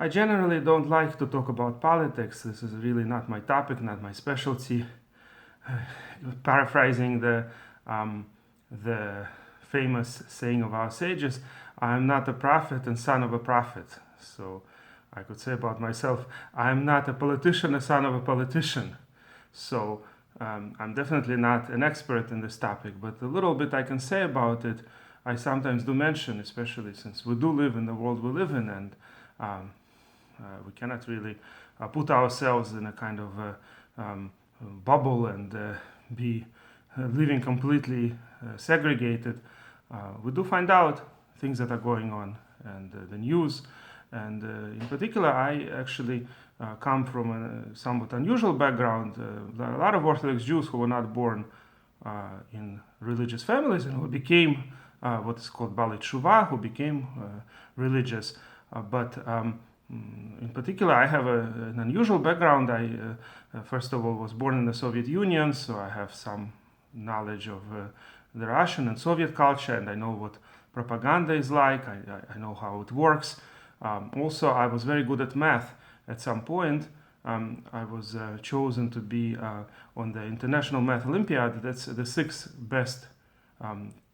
I generally don't like to talk about politics. This is really not my topic, not my specialty. Paraphrasing the famous saying of our sages, I am not a prophet and son of a prophet. So I could say about myself, I am not a politician, a son of a politician. So I'm definitely not an expert in this topic, but the little bit I can say about it, I sometimes do mention, especially since we do live in the world we live in, and we cannot really put ourselves in a kind of bubble and be living completely segregated. We do find out things that are going on, and the news. And in particular, I actually come from a somewhat unusual background. There are a lot of Orthodox Jews who were not born in religious families and who became what is called Bali Tshuva, who became religious. But in particular, I have an unusual background. I, first of all, was born in the Soviet Union, so I have some knowledge of the Russian and Soviet culture, and I know what propaganda is like. I know how it works. Also, I was very good at math at some point. I was chosen to be on the International Math Olympiad. That's the 6 best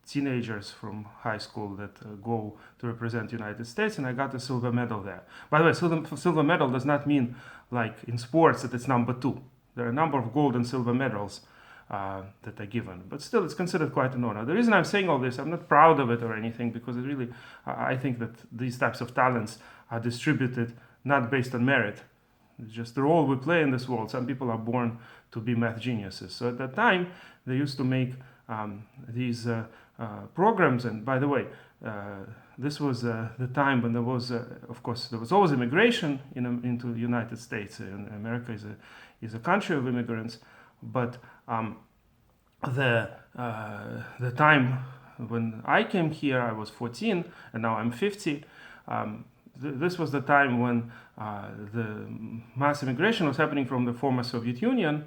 teenagers from high school that go to represent the United States, and I got a silver medal there. By the way, silver medal does not mean, like in sports, that it's number 2. There are a number of gold and silver medals that are given, but still it's considered quite an honor. The reason I'm saying all this, I'm not proud of it or anything, because it really, I think that these types of talents are distributed not based on merit. It's just the role we play in this world. Some people are born to be math geniuses. So at that time, they used to make these programs. And by the way, this was the time when there was, of course, there was always immigration into the United States. And America is a country of immigrants. But the time when I came here, I was 14, and now I'm 50. This was the time when the mass immigration was happening from the former Soviet Union,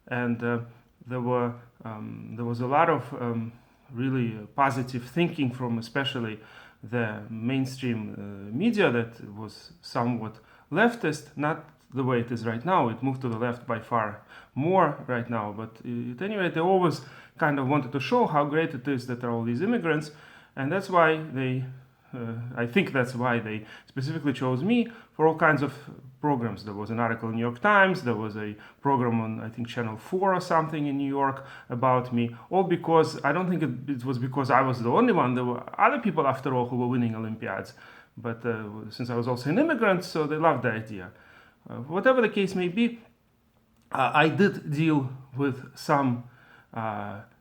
and there was a lot of really positive thinking from especially the mainstream media that was somewhat leftist, not the way it is right now. It moved to the left by far more right now, but at any rate, they always kind of wanted to show how great it is that there are all these immigrants, and that's why they I think that's why they specifically chose me for all kinds of programs. There was an article in New York Times, there was a program on, I think, Channel 4 or something in New York about me, all because, I don't think it was because I was the only one. There were other people, after all, who were winning Olympiads. But since I was also an immigrant, so they loved the idea. Whatever the case may be, I did deal with some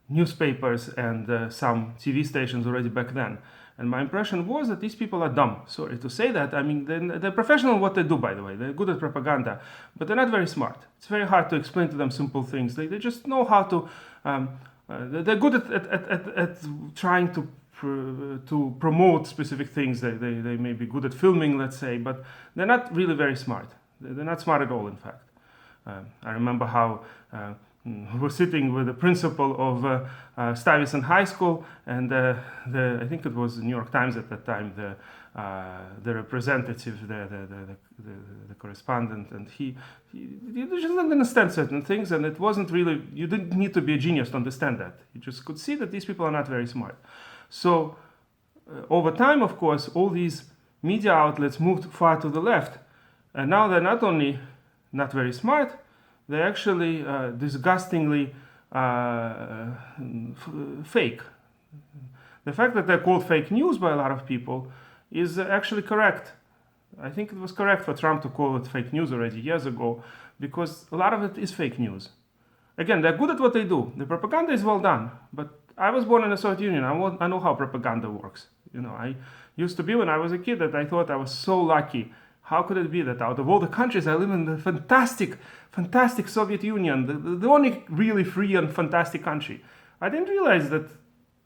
newspapers and some TV stations already back then. And my impression was that these people are dumb. Sorry to say that. I mean, they're professional in what they do, by the way. They're good at propaganda, but they're not very smart. It's very hard to explain to them simple things. They just know how to... they're good at trying to promote specific things. They may be good at filming, let's say, but they're not really very smart. They're not smart at all, in fact. I remember how... we were sitting with the principal of Stuyvesant High School, and I think it was the New York Times at that time, the representative, the correspondent, and he just didn't understand certain things, and it wasn't really, you didn't need to be a genius to understand that. You just could see that these people are not very smart. So over time, of course, all these media outlets moved far to the left, and now they're not only not very smart, they're actually disgustingly fake. The fact that they're called fake news by a lot of people is actually correct. I think it was correct for Trump to call it fake news already years ago, because a lot of it is fake news. Again, they're good at what they do. The propaganda is well done, but I was born in the Soviet Union. I know how propaganda works. You know, I used to be, when I was a kid, that I thought I was so lucky. How could it be that out of all the countries I live in the fantastic Soviet Union, the only really free and fantastic country? I didn't realize that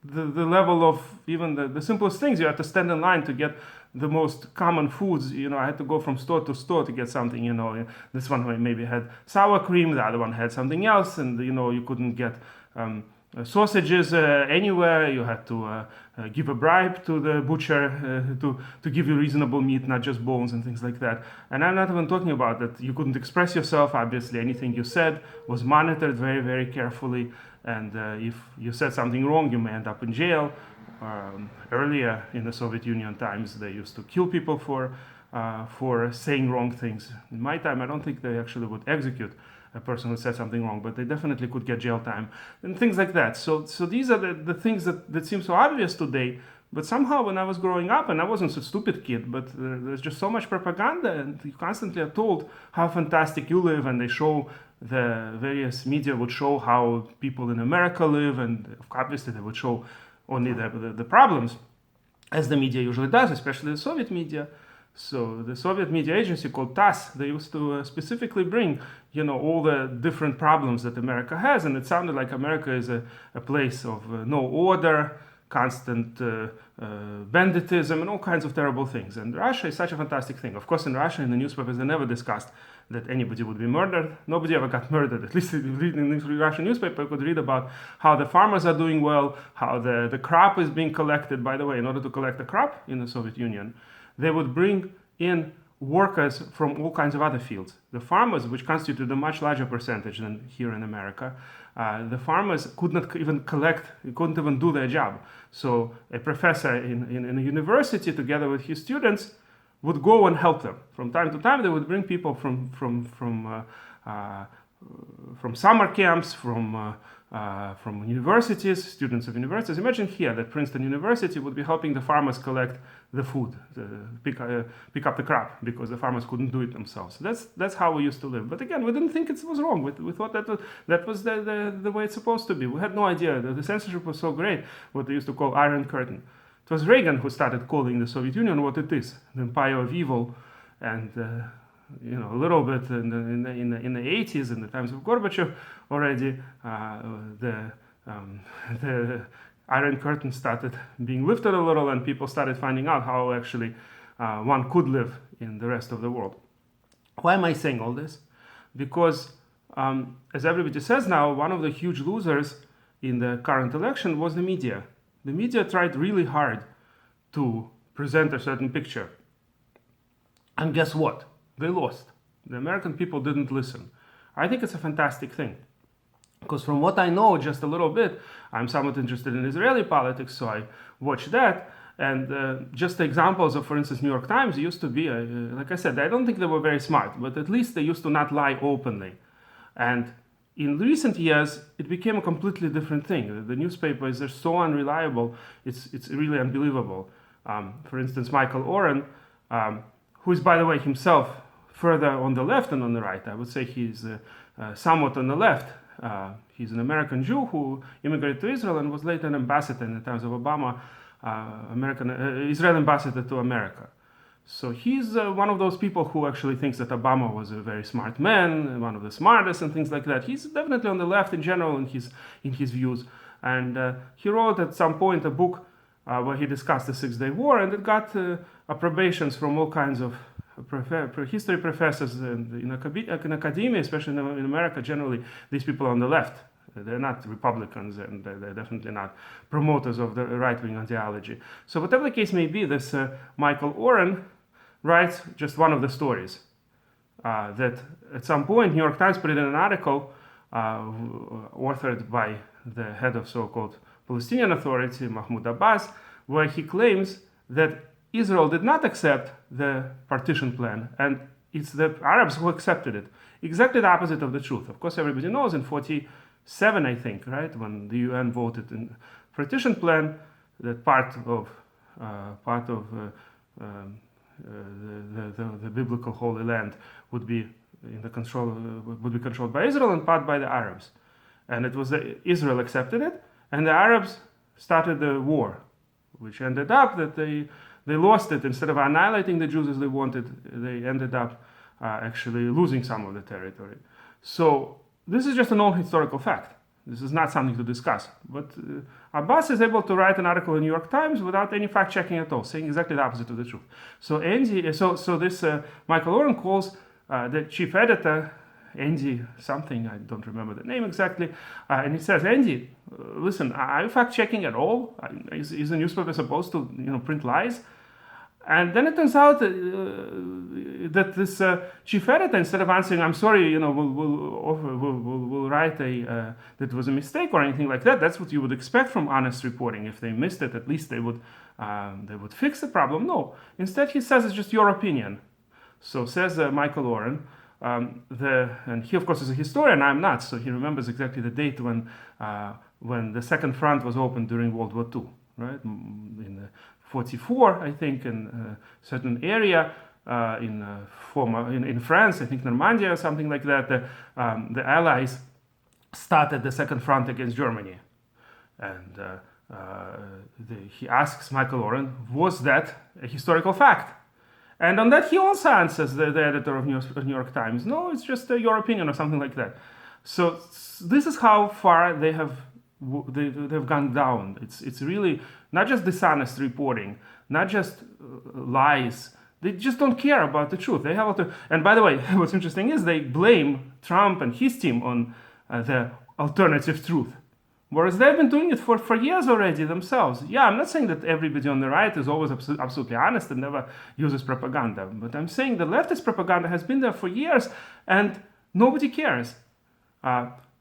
the level of even the simplest things, you had to stand in line to get the most common foods. You know, I had to go from store to store to get something, you know. This one maybe had sour cream, the other one had something else, and, you know, you couldn't get sausages anywhere. You had to give a bribe to the butcher to give you reasonable meat, not just bones and things like that. And I'm not even talking about that you couldn't express yourself. Obviously, anything you said was monitored very, very carefully. And if you said something wrong, you may end up in jail. Earlier in the Soviet Union times, they used to kill people for saying wrong things. In my time, I don't think they actually would execute a person who said something wrong, but they definitely could get jail time and things like that. So these are the things that seem so obvious today, but somehow when I was growing up, and I wasn't such a stupid kid, but there's just so much propaganda, and you constantly are told how fantastic you live, and they show, the various media would show how people in America live, and obviously they would show only the problems, as the media usually does, especially the Soviet media. So the Soviet media agency called TASS, they used to specifically bring, all the different problems that America has, and it sounded like America is a place of no order, constant banditism, and all kinds of terrible things. And Russia is such a fantastic thing. Of course, in Russia, in the newspapers, they never discussed that anybody would be murdered. Nobody ever got murdered. At least reading the Russian newspaper, you could read about how the farmers are doing well, how the crop is being collected. By the way, in order to collect the crop in the Soviet Union, they would bring in workers from all kinds of other fields. The farmers, which constituted a much larger percentage than here in America, the farmers could not even couldn't even do their job. So a professor in a university, together with his students, would go and help them. From time to time, they would bring people from summer camps, from universities, students of universities. Imagine here that Princeton University would be helping the farmers collect the food, pick up the crop, because the farmers couldn't do it themselves. That's how we used to live. But again, we didn't think it was wrong. We thought that was the way it's supposed to be. We had no idea. The censorship was so great, what they used to call Iron Curtain. It was Reagan who started calling the Soviet Union what it is, the empire of evil, and a little bit in the 80s, in the times of Gorbachev already, the Iron Curtain started being lifted a little, and people started finding out how actually one could live in the rest of the world. Why am I saying all this? Because, as everybody says now, one of the huge losers in the current election was the media. The media tried really hard to present a certain picture. And guess what? They lost. The American people didn't listen. I think it's a fantastic thing. Because from what I know just a little bit, I'm somewhat interested in Israeli politics, so I watch that. And just the examples of, for instance, New York Times used to be, like I said, I don't think they were very smart, but at least they used to not lie openly. And in recent years, it became a completely different thing. The newspapers are so unreliable, it's really unbelievable. For instance, Michael Oren, who is, by the way, himself further on the left than on the right. I would say he's somewhat on the left. He's an American Jew who immigrated to Israel and was later an ambassador in the times of Obama, Israeli ambassador to America. So he's one of those people who actually thinks that Obama was a very smart man, one of the smartest and things like that. He's definitely on the left in general in his views. And he wrote at some point a book where he discussed the Six-Day War, and it got approbations from all kinds of history professors in academia, especially in America generally. These people are on the left. They're not Republicans, and they're definitely not promoters of the right-wing ideology. So whatever the case may be, this Michael Oren writes just one of the stories. That at some point, New York Times put it in an article authored by the head of so-called Palestinian Authority, Mahmoud Abbas, where he claims that Israel did not accept the partition plan, and it's the Arabs who accepted it. Exactly the opposite of the truth. Of course, everybody knows in 1947, I think, right, when the UN voted in partition plan, that part of the biblical Holy Land would be controlled by Israel and part by the Arabs, and it was Israel accepted it, and the Arabs started the war, which ended up that they lost it. Instead of annihilating the Jews as they wanted, they ended up actually losing some of the territory. So this is just a known historical fact. This is not something to discuss. But Abbas is able to write an article in the New York Times without any fact-checking at all, saying exactly the opposite of the truth. So this Michael Oren calls the chief editor Andy something, I don't remember the name exactly, and he says, Andy, listen, are you fact-checking at all? Is the newspaper supposed to print lies? And then it turns out that this chief editor, instead of answering, I'm sorry, we'll write that it was a mistake or anything like that. That's what you would expect from honest reporting. If they missed it, at least they would fix the problem. No. Instead, he says it's just your opinion. So says Michael Oren, and he of course is a historian. I'm not, so he remembers exactly the date when the second front was opened during World War II, right? In 44, I think, in a certain area in France, I think Normandy or something like that. The Allies started the second front against Germany, and he asks Michael Oren, was that a historical fact? And on that he also answers, the editor of New York Times, no, it's just your opinion or something like that. So this is how far they've gone down. It's really not just dishonest reporting, not just lies. They just don't care about the truth. They have and by the way, what's interesting is they blame Trump and his team on the alternative truth, whereas they've been doing it for years already themselves. Yeah, I'm not saying that everybody on the right is always absolutely honest and never uses propaganda, but I'm saying the leftist propaganda has been there for years and nobody cares.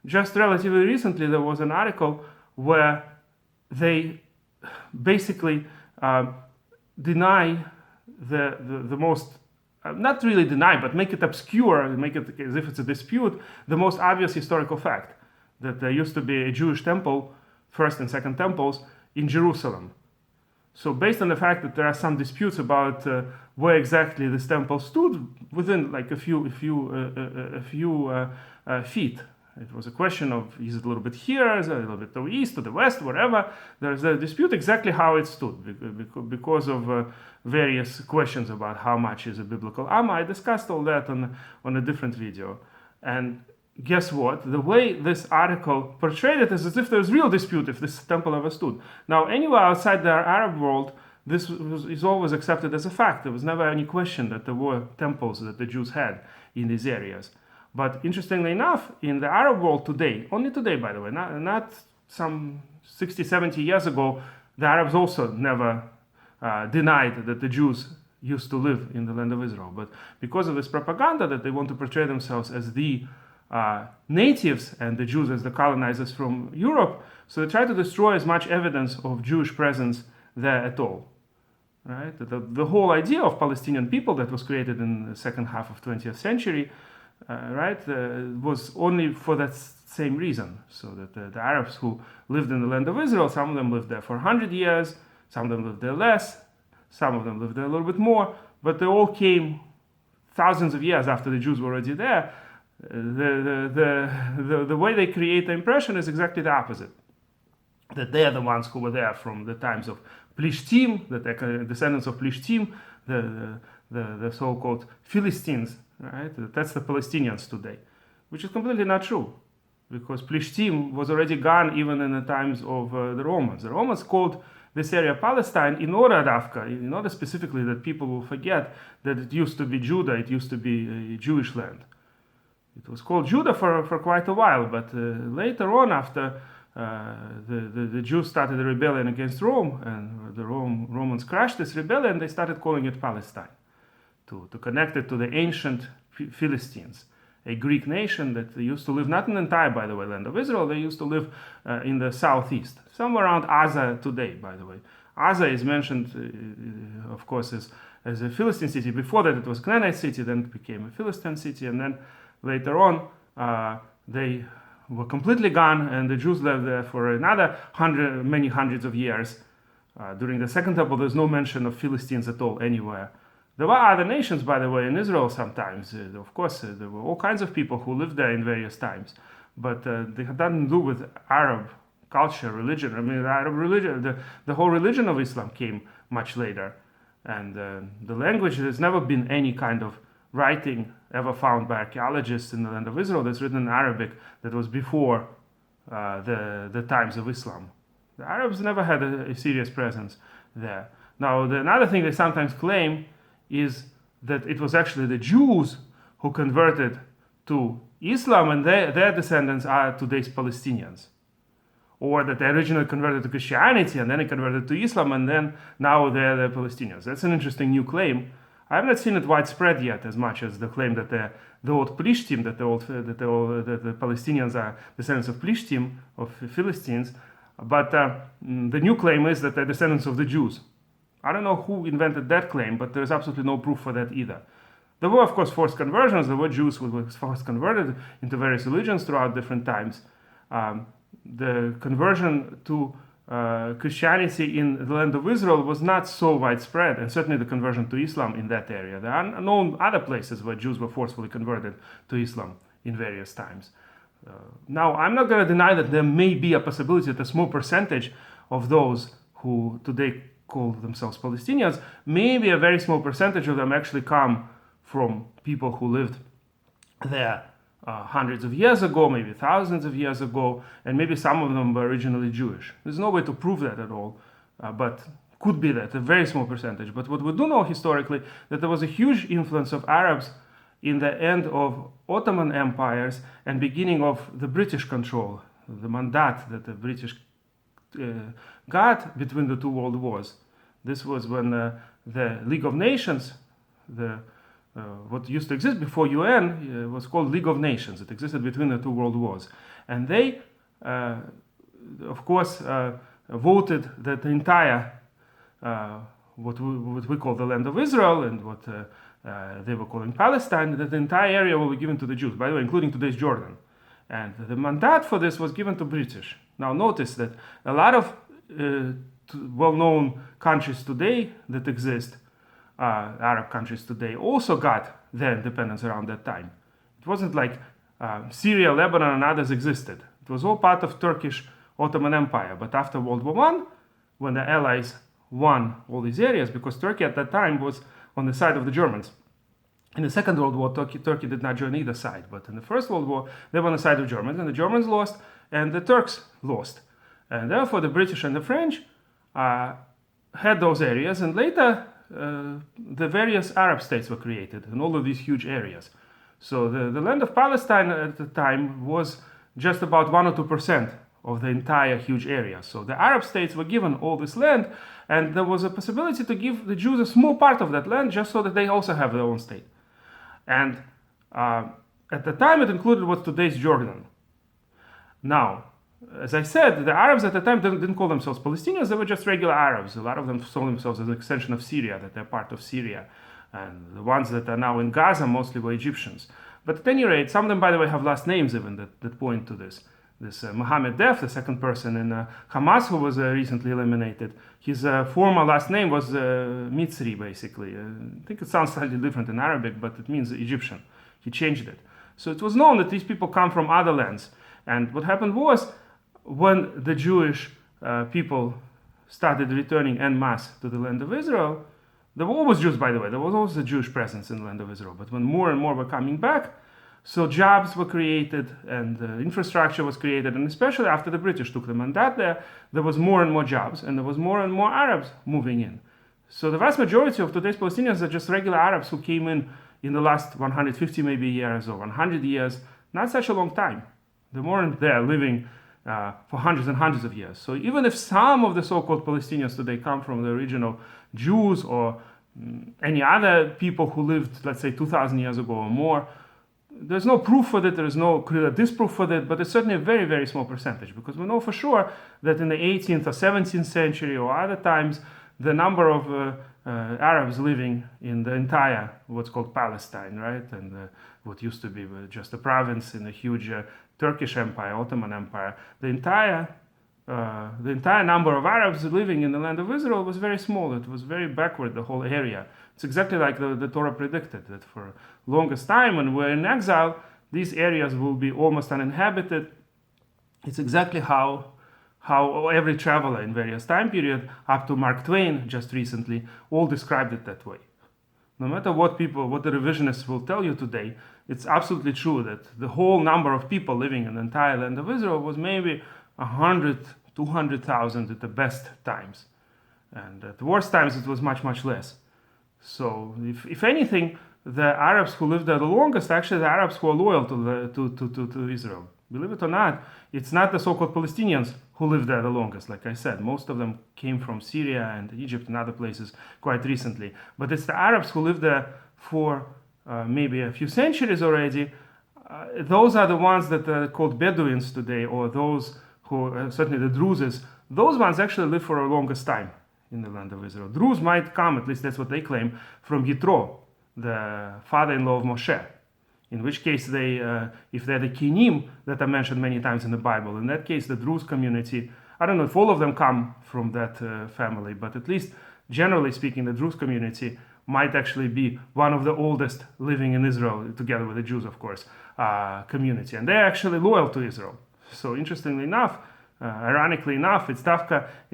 Just relatively recently, there was an article where they basically deny the most, not really deny, but make it obscure, make it as if it's a dispute, the most obvious historical fact, that there used to be a Jewish temple, first and second temples, in Jerusalem. So based on the fact that there are some disputes about where exactly this temple stood, within like a few feet. It was a question of, is it a little bit here, is it a little bit to the east, to the west, wherever. There's a dispute exactly how it stood because of various questions about how much is a biblical amma. I discussed all that on a different video. And guess what? The way this article portrayed it is as if there's real dispute if this temple ever stood. Now, anywhere outside the Arab world, this is always accepted as a fact. There was never any question that there were temples that the Jews had in these areas. But interestingly enough, in the Arab world today, only today, by the way, not some 60, 70 years ago, the Arabs also never denied that the Jews used to live in the land of Israel. But because of this propaganda that they want to portray themselves as the natives and the Jews as the colonizers from Europe, so they try to destroy as much evidence of Jewish presence there at all. Right? The whole idea of Palestinian people that was created in the second half of 20th century was only for that same reason. So that the Arabs who lived in the land of Israel, some of them lived there for 100 years, some of them lived there less, some of them lived there a little bit more, but they all came thousands of years after the Jews were already there. The way they create the impression is exactly the opposite. That they are the ones who were there from the times of Plishtim, that they're descendants of Plishtim, the so-called Philistines, right? That's the Palestinians today, which is completely not true, because Plishtim was already gone even in the times of the Romans. The Romans called this area Palestine in order specifically that people will forget that it used to be Judah, it used to be a Jewish land. It was called Judah for quite a while, but later on, after the Jews started a rebellion against Rome, and the Romans crushed this rebellion, they started calling it Palestine, to connect it to the ancient Philistines, a Greek nation that used to live not in the entire, by the way, land of Israel. They used to live in the southeast, somewhere around Gaza today, by the way. Gaza is mentioned, of course, as a Philistine city. Before that, it was a Canaanite city, then it became a Philistine city, and then later on, they were completely gone, and the Jews lived there for another many hundreds of years. During the Second Temple, there's no mention of Philistines at all anywhere. There were other nations, by the way, in Israel sometimes. Of course, there were all kinds of people who lived there in various times. But they had nothing to do with Arab culture, religion. I mean, the Arab religion, the whole religion of Islam came much later. And the language, there's never been any kind of writing ever found by archaeologists in the land of Israel that's written in Arabic that was before the times of Islam. The Arabs never had a serious presence there. Now, another thing they sometimes claim is that it was actually the Jews who converted to Islam, and their descendants are today's Palestinians. Or that they originally converted to Christianity and then they converted to Islam, and then now they're the Palestinians. That's an interesting new claim. I have not seen it widespread yet as much as the claim that the old Plishtim, that the Palestinians are descendants of Plishtim, of Philistines. But the new claim is that they're descendants of the Jews. I don't know who invented that claim, but there's absolutely no proof for that either. There were, of course, forced conversions. There were Jews who were forced converted into various religions throughout different times. The conversion to Christianity in the land of Israel was not so widespread, and certainly the conversion to Islam in that area. There are known other places where Jews were forcefully converted to Islam in various times. Now, I'm not going to deny that there may be a possibility that a small percentage of those who today call themselves Palestinians, maybe a very small percentage of them actually come from people who lived there hundreds of years ago, maybe thousands of years ago, and maybe some of them were originally Jewish. There's no way to prove that at all, but could be that, a very small percentage. But what we do know historically, that there was a huge influence of Arabs in the end of Ottoman empires and beginning of the British control, the mandat that the British got between the two world wars. This was when the League of Nations, what used to exist before UN, was called League of Nations. It existed between the two world wars. And they, of course, voted that the entire, what we call the land of Israel and what they were calling Palestine, that the entire area will be given to the Jews, by the way, including today's Jordan. And the mandat for this was given to British. Now notice that a lot of well-known countries today that exist, Arab countries today, also got their independence around that time. It wasn't like Syria, Lebanon, and others existed. It was all part of Turkish Ottoman Empire. But after World War I, when the Allies won all these areas, because Turkey at that time was on the side of the Germans. In the Second World War, Turkey did not join either side. But in the First World War, they were on the side of Germans, and the Germans lost, and the Turks lost. And therefore, the British and the French had those areas, and later the various Arab states were created in all of these huge areas. So the land of Palestine at the time was just about 1 or 2% of the entire huge area. So the Arab states were given all this land, and there was a possibility to give the Jews a small part of that land just so that they also have their own state. And at the time it included what's today's Jordan. Now, as I said, the Arabs at the time didn't call themselves Palestinians, they were just regular Arabs. A lot of them saw themselves as an extension of Syria, that they're part of Syria. And the ones that are now in Gaza mostly were Egyptians. But at any rate, some of them, by the way, have last names even that point to this. This Mohammed Def, the second person in Hamas who was recently eliminated, his former last name was Mitzri, basically. I think it sounds slightly different in Arabic, but it means Egyptian. He changed it. So it was known that these people come from other lands. And what happened was, when the Jewish people started returning en masse to the land of Israel, there were always Jews, by the way, there was always a Jewish presence in the land of Israel. But when more and more were coming back, so jobs were created and infrastructure was created, and especially after the British took the mandat there was more and more jobs, and there was more and more Arabs moving in. So the vast majority of today's Palestinians are just regular Arabs who came in the last 150 maybe years or 100 years, not such a long time. They weren't there living for hundreds and hundreds of years. So even if some of the so-called Palestinians today come from the original Jews or any other people who lived, let's say, 2,000 years ago or more, there's no proof for that, there is no clear disproof for that, but it's certainly a very, very small percentage, because we know for sure that in the 18th or 17th century or other times, the number of Arabs living in the entire what's called Palestine, right, and what used to be just a province in a huge Turkish Empire, Ottoman Empire, the entire number of Arabs living in the land of Israel was very small. It was very backward, the whole area. It's exactly like the Torah predicted, that for longest time when we're in exile, these areas will be almost uninhabited. It's exactly how every traveler in various time period, up to Mark Twain just recently, all described it that way. No matter what the revisionists will tell you today, it's absolutely true that the whole number of people living in the entire land of Israel was maybe 100, 200,000 at the best times. And at the worst times, it was much, much less. So if anything, the Arabs who lived there the longest are actually the Arabs who are loyal to Israel. Believe it or not, it's not the so-called Palestinians who lived there the longest. Like I said, most of them came from Syria and Egypt and other places quite recently. But it's the Arabs who lived there for maybe a few centuries already. Those are the ones that are called Bedouins today, or those who, certainly the Druzes, those ones actually live for the longest time in the land of Israel. Druze might come, at least that's what they claim, from Yitro, the father-in-law of Moshe. In which case, they, if they're the Kinim that are mentioned many times in the Bible, in that case, the Druze community, I don't know if all of them come from that family, but at least generally speaking, the Druze community might actually be one of the oldest living in Israel, together with the Jews, of course, community. And they're actually loyal to Israel. So interestingly enough, ironically enough, it's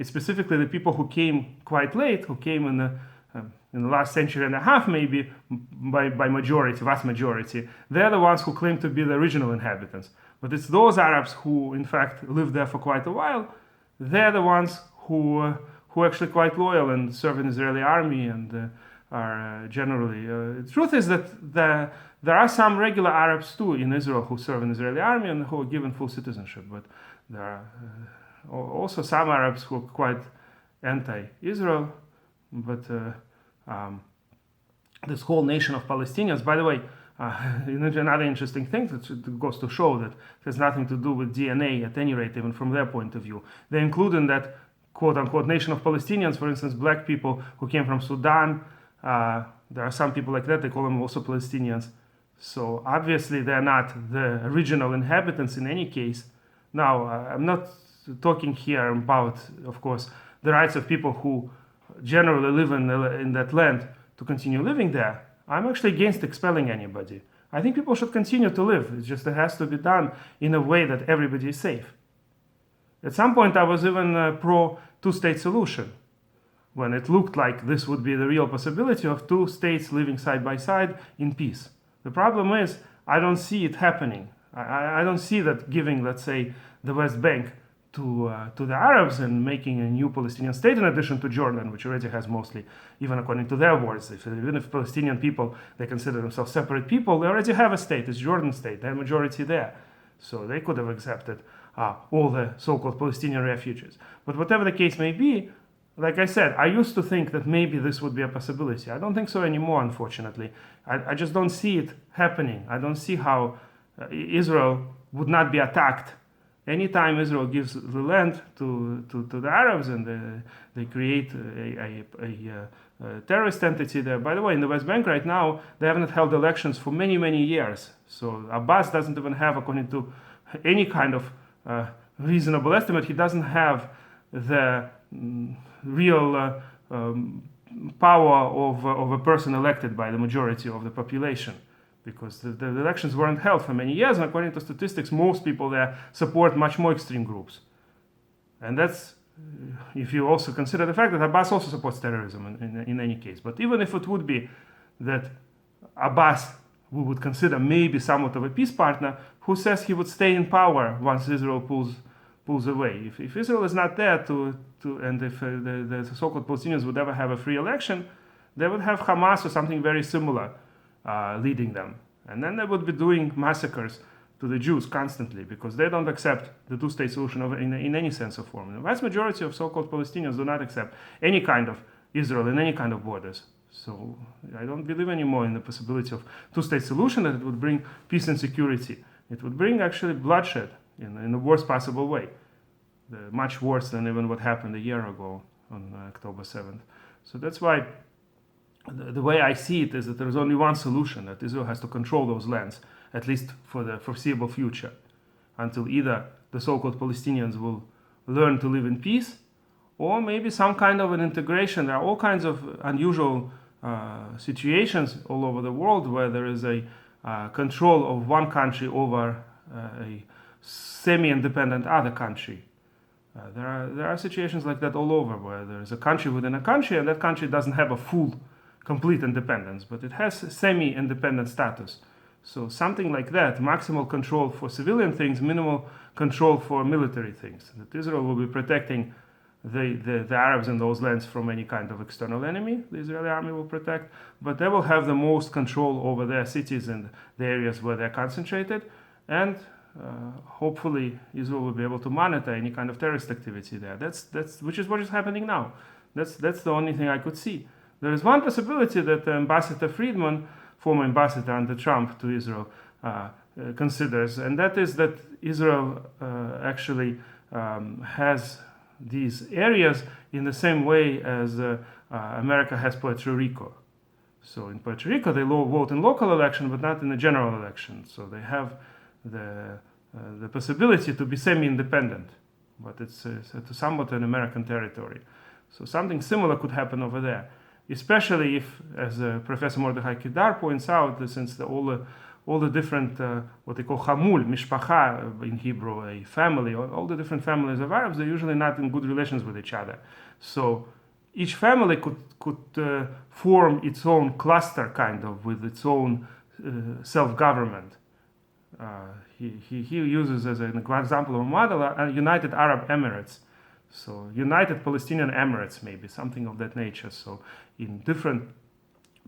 specifically the people who came quite late, who came in the last century and a half, maybe by majority, vast majority. They're the ones who claim to be the original inhabitants. But it's those Arabs who, in fact, lived there for quite a while. They're the ones who are actually quite loyal and serve in the Israeli army and are generally. The truth is that there are some regular Arabs too in Israel who serve in the Israeli army and who are given full citizenship. But there are also some Arabs who are quite anti-Israel. But this whole nation of Palestinians, by the way, another interesting thing that goes to show that it has nothing to do with DNA, at any rate, even from their point of view. They include in that quote-unquote nation of Palestinians, for instance, black people who came from Sudan. There are some people like that, they call them also Palestinians. So obviously they're not the original inhabitants in any case. Now, I'm not talking here about, of course, the rights of people who generally live in that land to continue living there. I'm actually against expelling anybody. I think people should continue to live. It's just it has to be done in a way that everybody is safe. At some point I was even pro two-state solution, when it looked like this would be the real possibility of two states living side by side in peace. The problem is I don't see it happening. I don't see that giving, let's say, the West Bank to the Arabs and making a new Palestinian state in addition to Jordan, which already has mostly, even according to their words, even if Palestinian people, they consider themselves separate people, they already have a state, it's Jordan state, they're majority there. So they could have accepted all the so-called Palestinian refugees. But whatever the case may be, like I said, I used to think that maybe this would be a possibility. I don't think so anymore, unfortunately. I just don't see it happening. I don't see how Israel would not be attacked. Anytime Israel gives the land to the Arabs and they create a terrorist entity there. By the way, in the West Bank right now, they haven't held elections for many, many years. So Abbas doesn't even have, according to any kind of reasonable estimate, he doesn't have the real power of a person elected by the majority of the population, because the elections weren't held for many years, and according to statistics, most people there support much more extreme groups. And that's, if you also consider the fact that Abbas also supports terrorism in any case. But even if it would be that Abbas, we would consider maybe somewhat of a peace partner, who says he would stay in power once Israel pulls away? If Israel is not there and if the so-called Palestinians would ever have a free election, they would have Hamas or something very similar leading them. And then they would be doing massacres to the Jews constantly, because they don't accept the two-state solution in any sense or form. The vast majority of so-called Palestinians do not accept any kind of Israel in any kind of borders. So I don't believe anymore in the possibility of two-state solution, that it would bring peace and security. It would bring actually bloodshed in the worst possible way, much worse than even what happened a year ago on October 7th. So that's why the way I see it is that there is only one solution, that Israel has to control those lands, at least for the foreseeable future, until either the so-called Palestinians will learn to live in peace, or maybe some kind of an integration. There are all kinds of unusual situations all over the world where there is a control of one country over a semi-independent other country. There are situations like that all over, where there is a country within a country, and that country doesn't have a full, complete independence, but it has semi-independent status. So something like that, maximal control for civilian things, minimal control for military things. That Israel will be protecting the Arabs in those lands from any kind of external enemy. The Israeli army will protect, but they will have the most control over their cities and the areas where they're concentrated, and hopefully Israel will be able to monitor any kind of terrorist activity there. Which is what is happening now. That's the only thing I could see. There is one possibility that Ambassador Friedman, former ambassador under Trump to Israel, considers, and that is that Israel actually has these areas in the same way as America has Puerto Rico. So in Puerto Rico, they vote in local election, but not in the general election. So they have the possibility to be semi-independent, but it's somewhat an American territory. So something similar could happen over there, especially if, as Professor Mordechai Kedar points out, since all the different, what they call hamul, mishpacha in Hebrew, a family, all the different families of Arabs, they're usually not in good relations with each other. So each family could form its own cluster, kind of, with its own self-government. He uses as an example of a model United Arab Emirates. So United Palestinian Emirates, maybe, something of that nature. So in different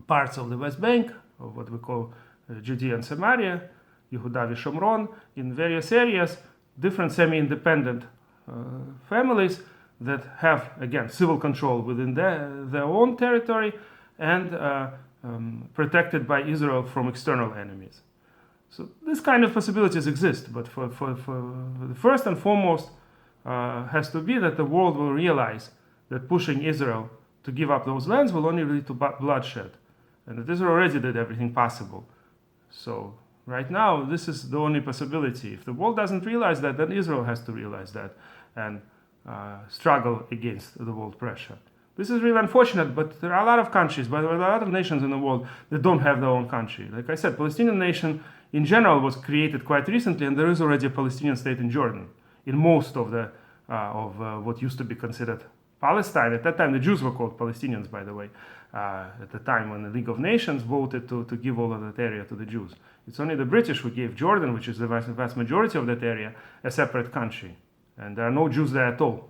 parts of the West Bank, or what we call Judea and Samaria, Yehuda v'Shomron, in various areas, different semi-independent families that have, again, civil control within their own territory and protected by Israel from external enemies. So this kind of possibilities exist, but for the first and foremost has to be that the world will realize that pushing Israel to give up those lands will only lead to bloodshed, and that Israel already did everything possible. So right now, this is the only possibility. If the world doesn't realize that, then Israel has to realize that and struggle against the world pressure. This is really unfortunate, but there are a lot of countries, but there are a lot of nations in the world that don't have their own country. Like I said, Palestinian nation in general was created quite recently, and there is already a Palestinian state in Jordan, in most of what used to be considered Palestine. At that time, the Jews were called Palestinians, by the way, at the time when the League of Nations voted to give all of that area to the Jews. It's only the British who gave Jordan, which is the vast majority of that area, a separate country. And there are no Jews there at all.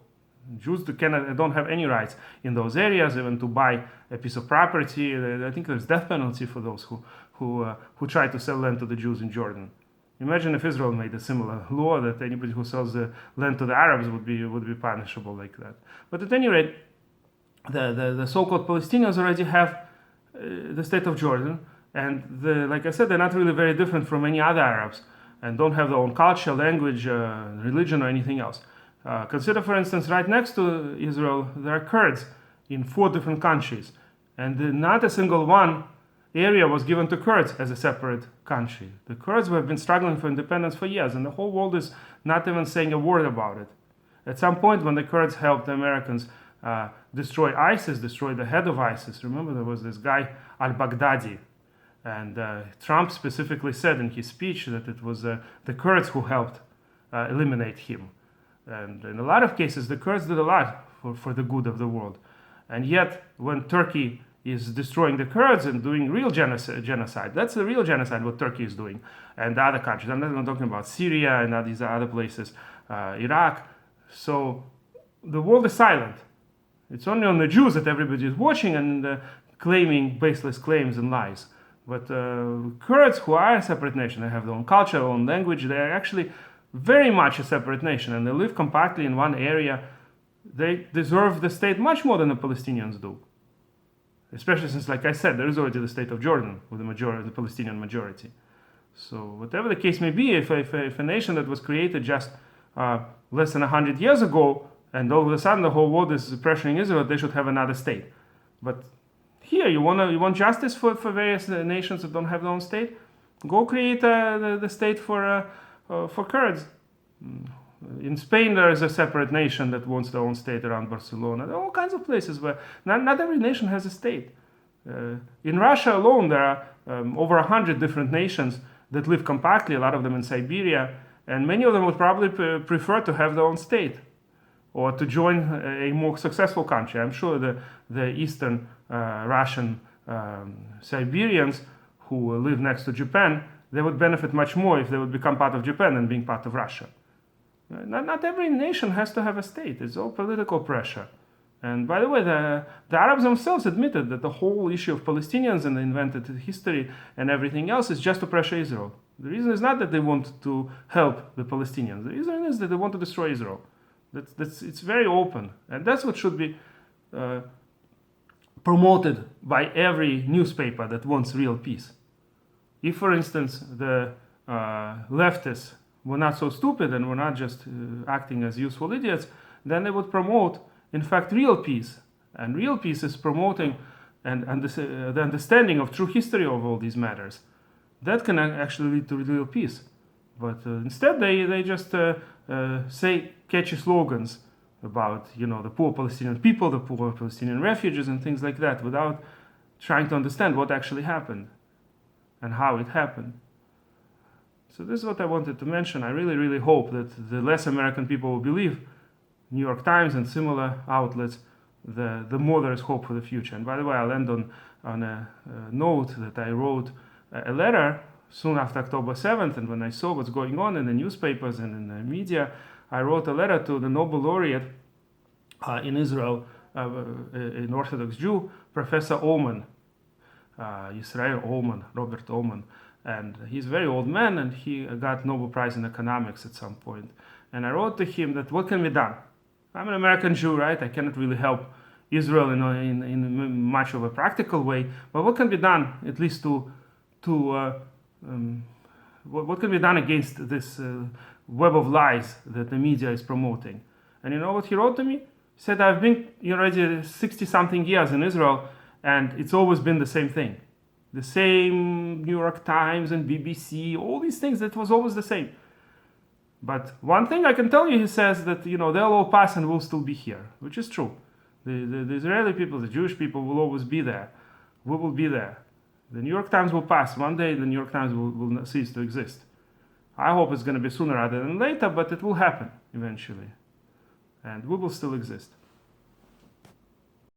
Jews don't have any rights in those areas, even to buy a piece of property. I think there's death penalty for those who try to sell land to the Jews in Jordan. Imagine if Israel made a similar law that anybody who sells the land to the Arabs would be punishable like that. But at any rate, the so-called Palestinians already have the state of Jordan, and like I said, they're not really very different from any other Arabs, and don't have their own culture, language, religion, or anything else. Consider, for instance, right next to Israel, there are Kurds in 4 different countries, and not a single area was given to Kurds as a separate country. The Kurds have been struggling for independence for years, and the whole world is not even saying a word about it. At some point, when the Kurds helped the Americans destroy ISIS, destroy the head of ISIS, remember there was this guy, al-Baghdadi, and Trump specifically said in his speech that it was the Kurds who helped eliminate him. And in a lot of cases, the Kurds did a lot for the good of the world. And yet, when Turkey is destroying the Kurds and doing real genocide, that's the real genocide what Turkey is doing, and other countries. I'm not even talking about Syria and these other places, Iraq. So the world is silent. It's only on the Jews that everybody is watching and claiming baseless claims and lies. But Kurds, who are a separate nation, they have their own culture, their own language, they are actually very much a separate nation, and they live compactly in one area. They deserve the state much more than the Palestinians do. Especially since, like I said, there is already the state of Jordan with the Palestinian majority. So whatever the case may be, if a nation that was created just less than 100 years ago, and all of a sudden the whole world is pressuring Israel, they should have another state. But here, you want justice for various nations that don't have their own state? Go create the state for Kurds. In Spain, there is a separate nation that wants their own state around Barcelona. There are all kinds of places where not every nation has a state. In Russia alone, there are over 100 different nations that live compactly, a lot of them in Siberia, and many of them would probably prefer to have their own state or to join a more successful country. I'm sure the Eastern Russian Siberians who live next to Japan, they would benefit much more if they would become part of Japan than being part of Russia. Not every nation has to have a state. It's all political pressure. And by the way, the Arabs themselves admitted that the whole issue of Palestinians and the invented history and everything else is just to pressure Israel. The reason is not that they want to help the Palestinians. The reason is that they want to destroy Israel. It's very open. And that's what should be promoted by every newspaper that wants real peace. If, for instance, the leftists were not so stupid and were not just acting as useful idiots, then they would promote, in fact, real peace. And real peace is promoting and the understanding of true history of all these matters. That can actually lead to real peace. But instead, they just say catchy slogans about, the poor Palestinian people, the poor Palestinian refugees, and things like that, without trying to understand what actually happened and how it happened. So this is what I wanted to mention. I really, really hope that the less American people will believe New York Times and similar outlets, the more there is hope for the future. And by the way, I'll end on a note that I wrote a letter soon after October 7th, and when I saw what's going on in the newspapers and in the media, I wrote a letter to the Nobel laureate in Israel, an Orthodox Jew, Professor Ullman, Yisrael Ullman, Robert Ullman. And he's a very old man, and he got Nobel Prize in economics at some point. And I wrote to him that what can be done? I'm an American Jew, right? I cannot really help Israel in much of a practical way, but what can be done, at least what can be done against this web of lies that the media is promoting? And you know what he wrote to me? He said, I've been already 60-something years in Israel, and it's always been the same thing. The same New York Times and BBC, all these things, that was always the same. But one thing I can tell you, he says, that they'll all pass and we'll still be here, which is true. The Israeli people, the Jewish people will always be there. We will be there. The New York Times will pass. One day the New York Times will cease to exist. I hope it's going to be sooner rather than later, but it will happen eventually. And we will still exist.